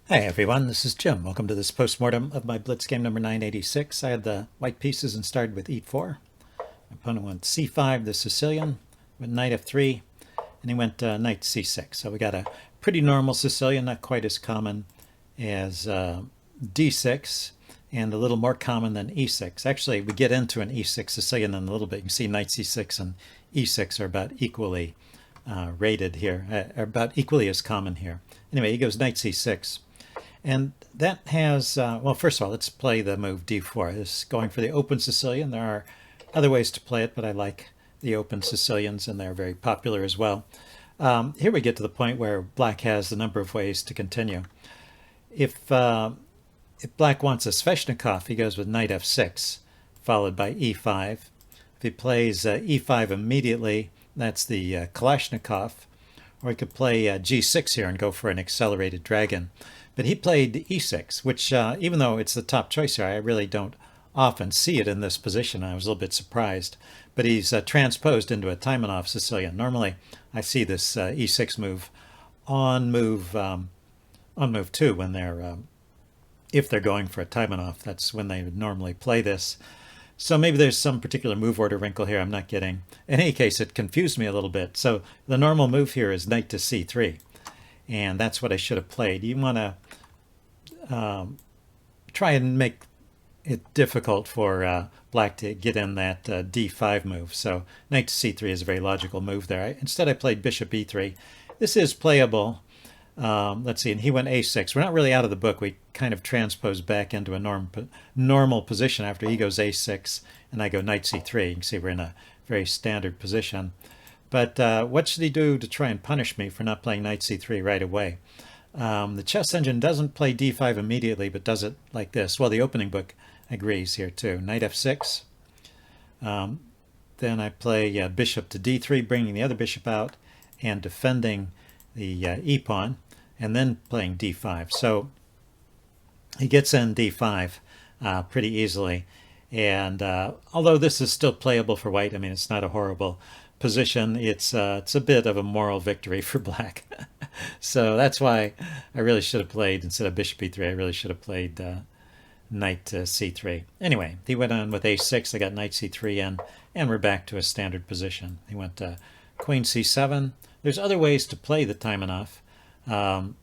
Hi everyone, this is Jim. Welcome to this postmortem of my Blitz game number 986. I had the white pieces and started with e4. My opponent went c5, the Sicilian, went knight f3, and he went knight c6. So we got a pretty normal Sicilian, not quite as common as d6, and a little more common than e6. Actually, we get into an e6 Sicilian in a little bit. You can see knight c6 and e6 are about equally rated here, are about equally as common here. Anyway, he goes knight c6. And that has, well, first of all, let's play the move d4. This is going for the open Sicilian. There are other ways to play it, but I like the open Sicilians, and they're very popular as well. Here we get to the point where black has a number of ways to continue. If black wants a Sveshnikov, he goes with knight f6, followed by e5. If he plays e5 immediately, that's the Kalashnikov. Or he could play g6 here and go for an accelerated dragon. But he played e6, which, even though it's the top choice here, I really don't often see it in this position. I was a little bit surprised. But he's transposed into a Taimanov Sicilian. Normally, I see this e6 move on move 2 when they're if they're going for a Taimanov. That's when they would normally play this. So maybe there's some particular move order wrinkle here I'm not getting. In any case, it confused me a little bit. So the normal move here is knight to c3. And that's what I should have played. You want to try and make it difficult for black to get in that d5 move. So knight to c3 is a very logical move there. Instead, I played bishop e3. This is playable. Let's see, and he went a6. We're not really out of the book. We kind of transpose back into a normal position after he goes a6 and I go knight c3. You can see we're in a very standard position. But what should he do to try and punish me for not playing knight c3 right away? The chess engine doesn't play d5 immediately, but does it like this. Well, the opening book agrees here too. Knight f6. Then I play bishop to d3, bringing the other bishop out and defending the e-pawn, and then playing d5. So he gets in d5 pretty easily. And although this is still playable for white, I mean, it's not a horrible position. It's a bit of a moral victory for black. So that's why I really should have played, instead of bishop e3, I really should have played knight c3. Anyway, he went on with a6. I got knight c3 in, and we're back to a standard position. He went queen c7. There's other ways to play the Taimanov. You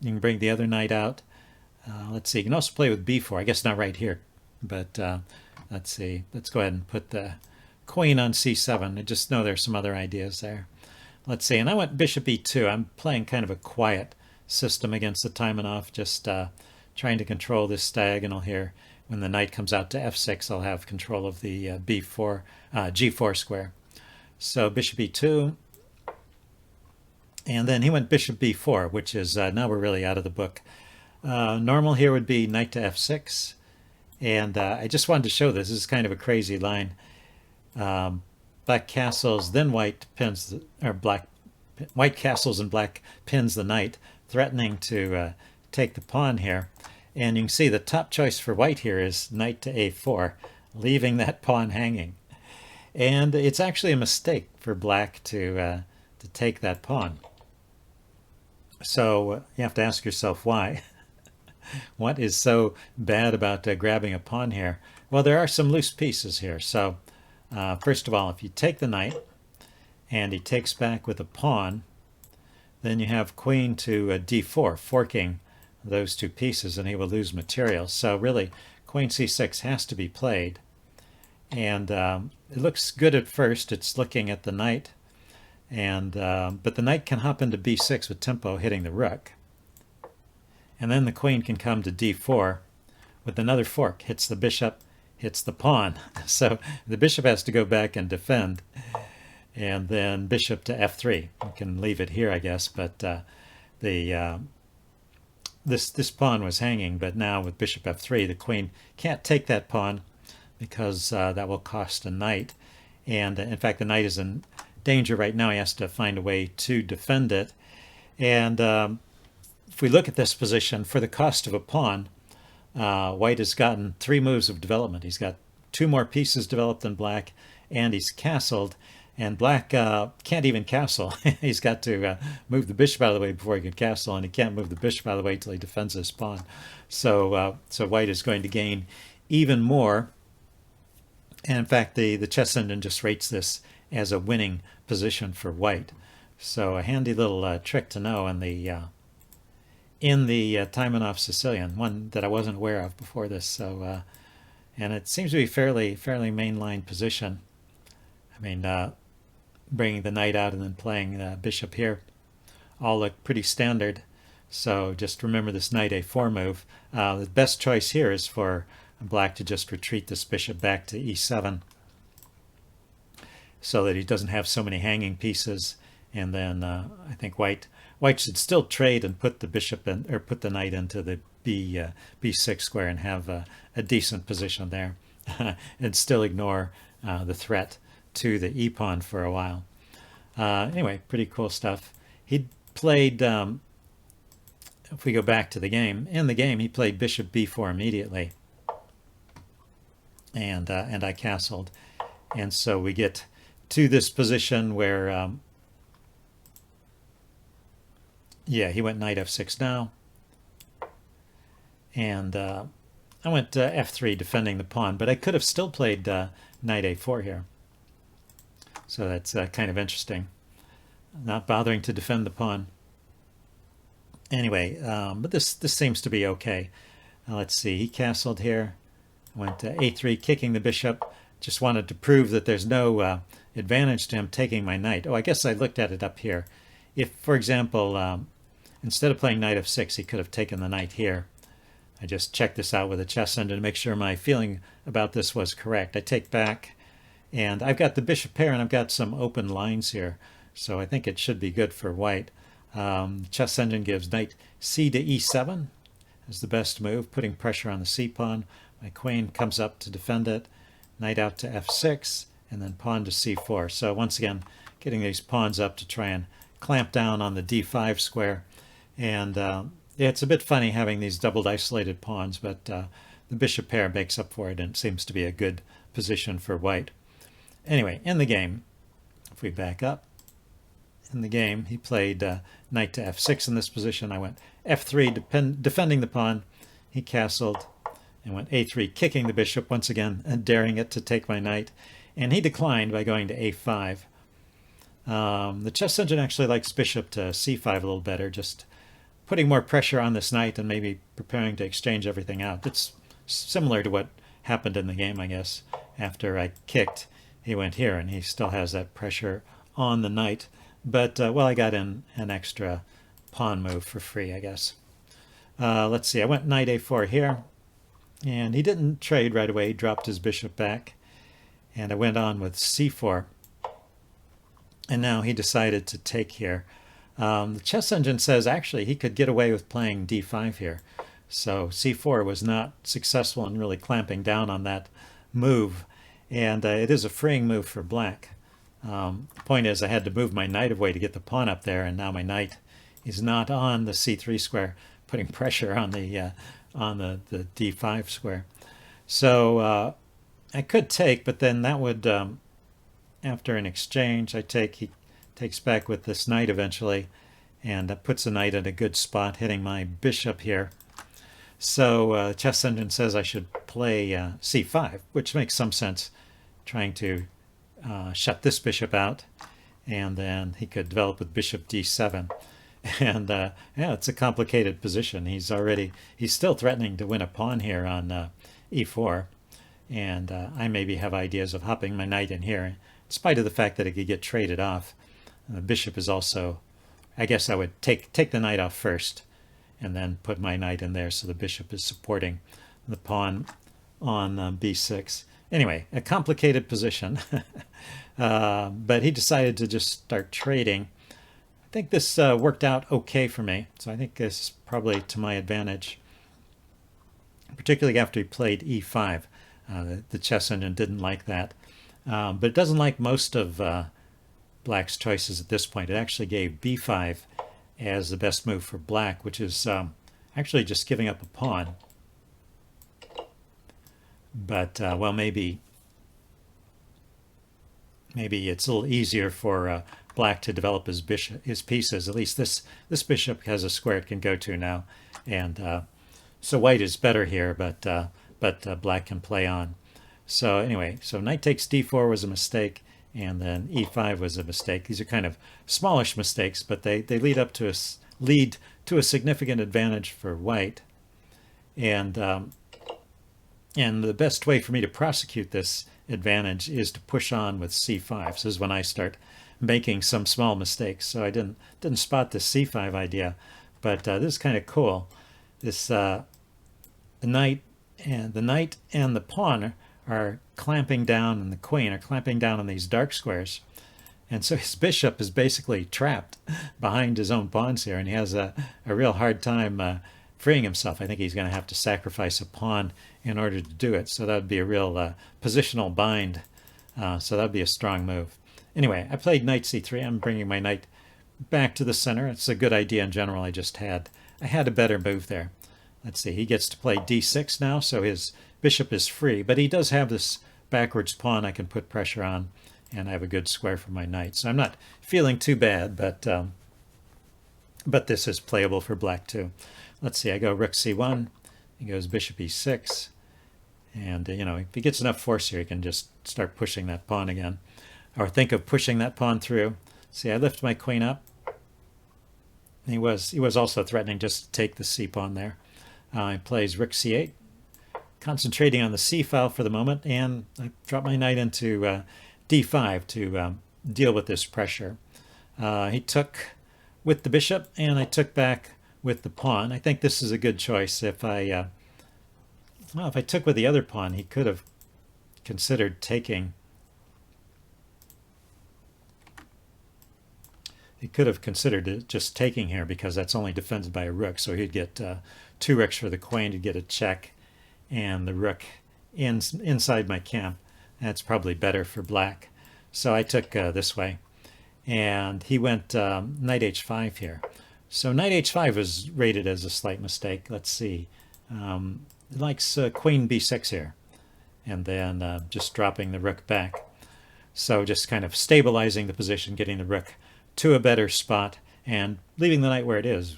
can bring the other knight out. Let's see. You can also play with b4. I guess not right here, but let's see. Let's go ahead and put the queen on c7. I just know there's some other ideas there. Let's see. And I went bishop e2. I'm playing kind of a quiet system against the Taimanov, just trying to control this diagonal here. When the knight comes out to f6, I'll have control of the g4 square. So bishop e2. And then he went bishop b4, which is, now we're really out of the book. Normal here would be knight to f6. And I just wanted to show this. This is kind of a crazy line. Black castles, then white pins, white castles and black pins the knight, threatening to take the pawn here. And you can see the top choice for white here is knight to a4, leaving that pawn hanging. And it's actually a mistake for black to take that pawn. So you have to ask yourself why. What is so bad about grabbing a pawn here? Well, there are some loose pieces here. So first of all, if you take the knight and he takes back with a pawn, then you have queen to d4, forking those two pieces, and he will lose material. So really, queen c6 has to be played. And it looks good at first. It's looking at the knight. And but the knight can hop into b6 with tempo, hitting the rook. And then the queen can come to d4 with another fork, hits the bishop, hits the pawn. So the bishop has to go back and defend. And then bishop to f3. You can leave it here, I guess, but this pawn was hanging, but now with bishop f3, the queen can't take that pawn because that will cost a knight. And in fact, the knight is in danger right now. He has to find a way to defend it. And if we look at this position, for the cost of a pawn, white has gotten 3 moves of development. He's got 2 more pieces developed than black, and he's castled. And black can't even castle. He's got to move the bishop out of the way before he can castle, and he can't move the bishop out of the way until he defends his pawn. So white is going to gain even more. And in fact, the chess engine just rates this as a winning position for white. So a handy little trick to know in the Taimanov Sicilian, one that I wasn't aware of before this. So and it seems to be fairly mainline position. I mean, bringing the knight out and then playing the bishop here all look pretty standard. So just remember this knight a4 move. The best choice here is for black to just retreat this bishop back to e7 so that he doesn't have so many hanging pieces. And then I think white should still trade and put the bishop in, or put the knight into the b6 square and have a decent position there, and still ignore the threat to the e pawn for a while. Anyway, pretty cool stuff. He played. If we go back to the game, in the game he played bishop b4 immediately, and I castled, and so we get to this position where yeah, he went knight f6 now, and I went f3 defending the pawn, but I could have still played knight a4 here. So that's kind of interesting, not bothering to defend the pawn. Anyway, but this seems to be okay. Let's see, he castled here, went to a3, kicking the bishop. Just wanted to prove that there's no advantage to him taking my knight. Oh, I guess I looked at it up here. If, for example, instead of playing knight f6, he could have taken the knight here. I just checked this out with a chess engine to make sure my feeling about this was correct. I take back, and I've got the bishop pair, and I've got some open lines here, so I think it should be good for white. Chess engine gives knight c to e7 as the best move, putting pressure on the c pawn. My queen comes up to defend it, knight out to f6, and then pawn to c4. So once again, getting these pawns up to try and clamp down on the d5 square. And yeah, it's a bit funny having these doubled isolated pawns, but the bishop pair makes up for it, and it seems to be a good position for white. Anyway, in the game, if we back up, in the game, he played knight to f6 in this position. I went f3, defending the pawn. He castled and went a3, kicking the bishop, once again, and daring it to take my knight. And he declined by going to a5. The chess engine actually likes bishop to c5 a little better, just putting more pressure on this knight and maybe preparing to exchange everything out. It's similar to what happened in the game, I guess. After I kicked, he went here, and he still has that pressure on the knight. But, well, I got in an extra pawn move for free, I guess. Let's see, I went knight a4 here, and he didn't trade right away. He dropped his bishop back, and I went on with c4. And now he decided to take here. The chess engine says actually he could get away with playing d5 here. So c4 was not successful in really clamping down on that move. And it is a freeing move for black. The point is I had to move my knight away to get the pawn up there, and now my knight is not on the c3 square, putting pressure on the d5 square. So I could take, but then that would, after an exchange, I take, he takes back with this knight eventually, and that puts the knight at a good spot, hitting my bishop here. So chess engine says I should play c5, which makes some sense, trying to shut this bishop out, and then he could develop with bishop d7. And yeah, it's a complicated position. He's still threatening to win a pawn here on e4, and I maybe have ideas of hopping my knight in here, in spite of the fact that it could get traded off. The bishop is also, I guess I would take the knight off first, and then put my knight in there so the bishop is supporting the pawn on b6. Anyway, a complicated position. But he decided to just start trading. I think this worked out okay for me, so I think this is probably to my advantage, particularly after he played e5. The chess engine didn't like that, but it doesn't like most of black's choices at this point. It actually gave b5 as the best move for black, which is actually just giving up a pawn. But well, maybe maybe it's a little easier for black to develop his pieces. At least this bishop has a square it can go to now, and so white is better here, but black can play on. So anyway, so knight takes d4 was a mistake, and then e5 was a mistake. These are kind of smallish mistakes, but they lead to a significant advantage for white. And the best way for me to prosecute this advantage is to push on with c5. So this is when I start making some small mistakes. So I didn't spot the c5 idea, but this is kind of cool. This the knight and the pawn are clamping down, and the queen are clamping down on these dark squares. And so his bishop is basically trapped behind his own pawns here, and he has a real hard time freeing himself. I think he's going to have to sacrifice a pawn in order to do it. So that would be a real positional bind. So that would be a strong move. Anyway, I played knight c3. I'm bringing my knight back to the center. It's a good idea in general. I had a better move there. Let's see. He gets to play d6 now, so his bishop is free. But he does have this backwards pawn I can put pressure on, and I have a good square for my knight. So I'm not feeling too bad, but this is playable for black too. Let's see, I go rook c1, he goes bishop e6, and if he gets enough force here, he can just start pushing that pawn again, or think of pushing that pawn through. See, I lift my queen up. He was also threatening just to take the c pawn there. He plays rook c8, concentrating on the c file for the moment, and I drop my knight into d5 to deal with this pressure. He took with the bishop, and I took back with the pawn. I think this is a good choice. If I took with the other pawn, he could have considered taking. He could have considered just taking here, because that's only defended by a rook. So he'd get 2 rooks for the queen, to get a check, and the rook inside my camp. That's probably better for black. So I took this way, and he went knight h5 here. So knight h5 was rated as a slight mistake. Let's see. It likes queen b6 here, and then just dropping the rook back. So just kind of stabilizing the position, getting the rook to a better spot, and leaving the knight where it is.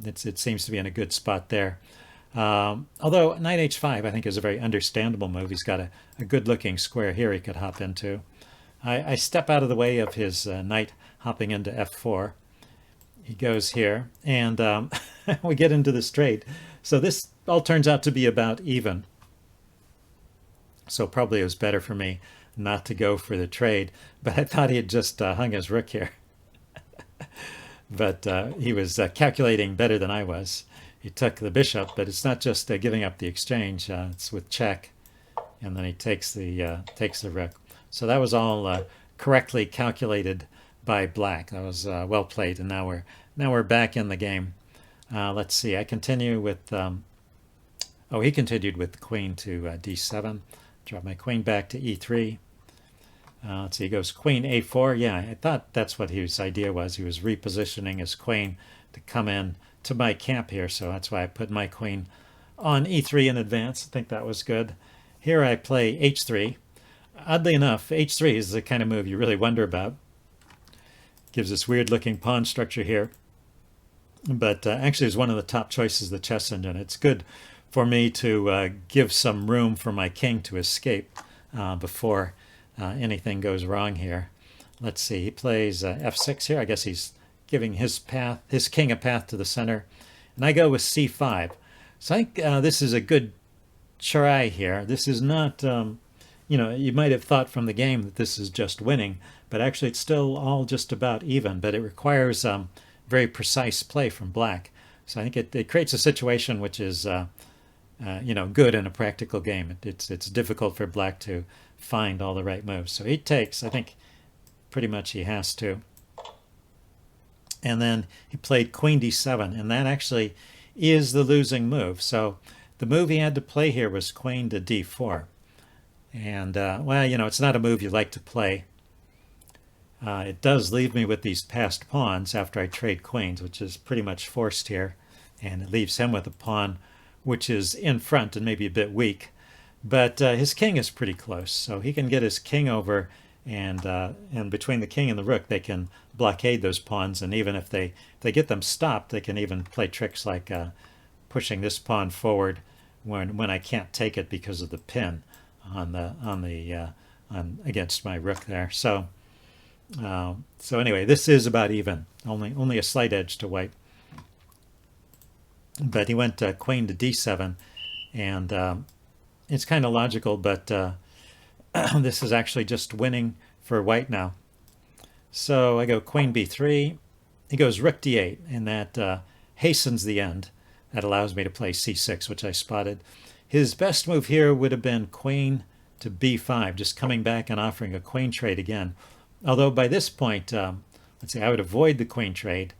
It seems to be in a good spot there. Although knight h5 I think is a very understandable move. He's got a good-looking square here he could hop into. I step out of the way of his knight hopping into f4. He goes here, and we get into the straight. So this all turns out to be about even. So probably it was better for me not to go for the trade, but I thought he had just hung his rook here. But he was calculating better than I was. He took the bishop, but it's not just giving up the exchange. It's with check, and then he takes the rook. So that was all correctly calculated by black. That was well played, and now we're back in the game. Let's see. I continue with. He continued with the queen to d7. Drop my queen back to e3. Let's see. He goes queen a4. Yeah, I thought that's what his idea was. He was repositioning his queen to come in to my camp here, so that's why I put my queen on e3 in advance. I think that was good. Here I play h3. Oddly enough, h3 is the kind of move you really wonder about. Gives this weird-looking pawn structure here, but actually is one of the top choices of the chess engine. It's good for me to give some room for my king to escape before anything goes wrong here. Let's see. He plays f6 here. I guess he's giving his king a path to the center, and I go with c5. So I think this is a good try here. This is not, you might have thought from the game that this is just winning, but actually it's still all just about even. But it requires very precise play from black. So I think it creates a situation which is, good in a practical game. It's difficult for black to find all the right moves. So he takes. I think pretty much he has to. And then he played queen d7, and that actually is the losing move. So the move he had to play here was queen to d4. And, it's not a move you like to play. It does leave me with these passed pawns after I trade queens, which is pretty much forced here. And it leaves him with a pawn which is in front and maybe a bit weak. But his king is pretty close, so he can get his king over and between the king and the rook, they can blockade those pawns, and even if they get them stopped, they can even play tricks like pushing this pawn forward when I can't take it because of the pin on against my rook there. So anyway, this is about even, only a slight edge to white. But he went queen to d7, and it's kind of logical, but this is actually just winning for white now. So I go queen b3. He goes rook d8, and that hastens the end. That allows me to play c6, which I spotted. His best move here would have been queen to b5, just coming back and offering a queen trade again. Although by this point, let's see, I would avoid the queen trade,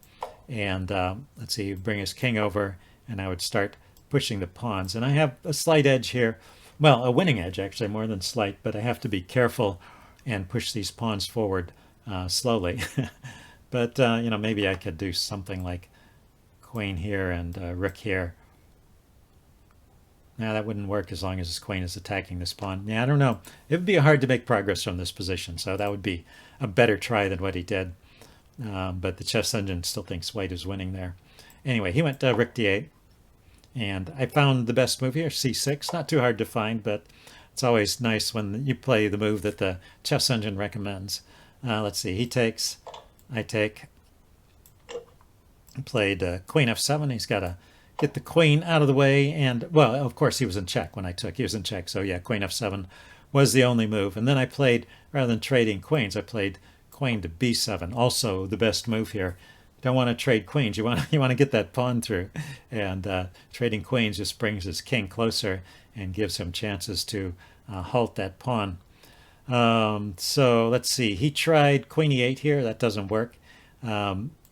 and let's see, bring his king over, and I would start pushing the pawns. And I have a slight edge here. Well, a winning edge, actually, more than slight, but I have to be careful and push these pawns forward slowly. But, maybe I could do something like queen here and rook here. Now, that wouldn't work as long as his queen is attacking this pawn. Yeah, I don't know. It would be hard to make progress from this position, so that would be a better try than what he did. But the chess engine still thinks white is winning there. Anyway, he went rook d8. And I found the best move here, c6. Not too hard to find, but it's always nice when you play the move that the chess engine recommends. Let's see, he takes, I take. Played queen f7. He's got to get the queen out of the way. And, well, of course, he was in check when I took. He was in check. So, yeah, queen f7 was the only move. And then I played, rather than trading queens, I played queen to b7. Also the best move here. Don't want to trade queens. You want to get that pawn through. And trading queens just brings his king closer and gives him chances to halt that pawn. So let's see. He tried queen e8 here. That doesn't work.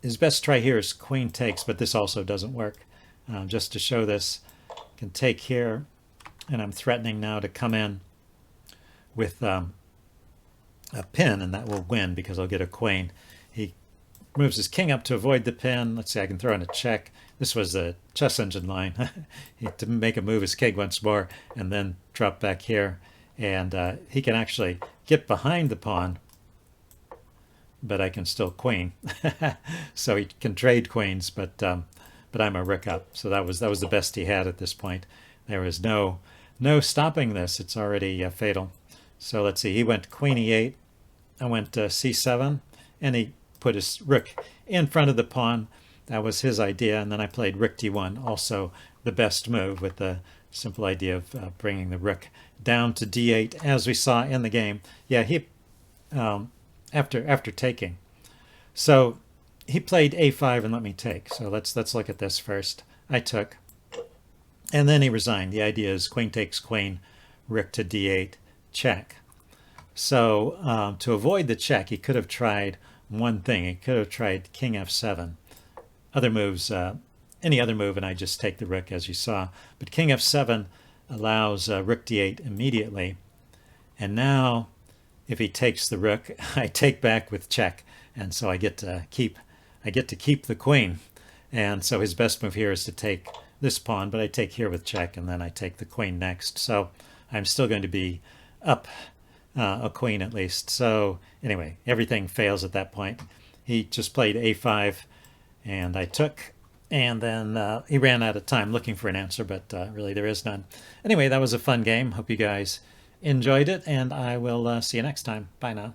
His best try here is queen takes, but this also doesn't work. Just to show this, I can take here, and I'm threatening now to come in with a pin, and that will win because I'll get a queen. He moves his king up to avoid the pin. Let's see, I can throw in a check. This was the chess engine line. To make a move his king once more, and then drop back here. And he can actually get behind the pawn, but I can still queen. So he can trade queens, but I'm a rook up. So that was the best he had at this point. There was no stopping this. It's already fatal. So let's see. He went queen e8. I went c7, and he put his rook in front of the pawn. That was his idea. And then I played rook d1, also the best move, with the simple idea of bringing the rook down to d8, as we saw in the game. Yeah, he after taking. So he played a5 and let me take. So let's look at this first. I took, and then he resigned. The idea is queen takes queen, rook to d8, check. So to avoid the check, he could have tried one thing. He could have tried king f7. Other moves, any other move, and I just take the rook, as you saw. But king f7 allows rook d8 immediately. And now, if he takes the rook, I take back with check, and so I get to keep the queen. And so his best move here is to take this pawn, but I take here with check, and then I take the queen next. So I'm still going to be up a queen at least. So anyway, everything fails at that point. He just played a5, and I took, and then he ran out of time looking for an answer, but really there is none. Anyway, that was a fun game. Hope you guys enjoyed it, and I will see you next time. Bye now.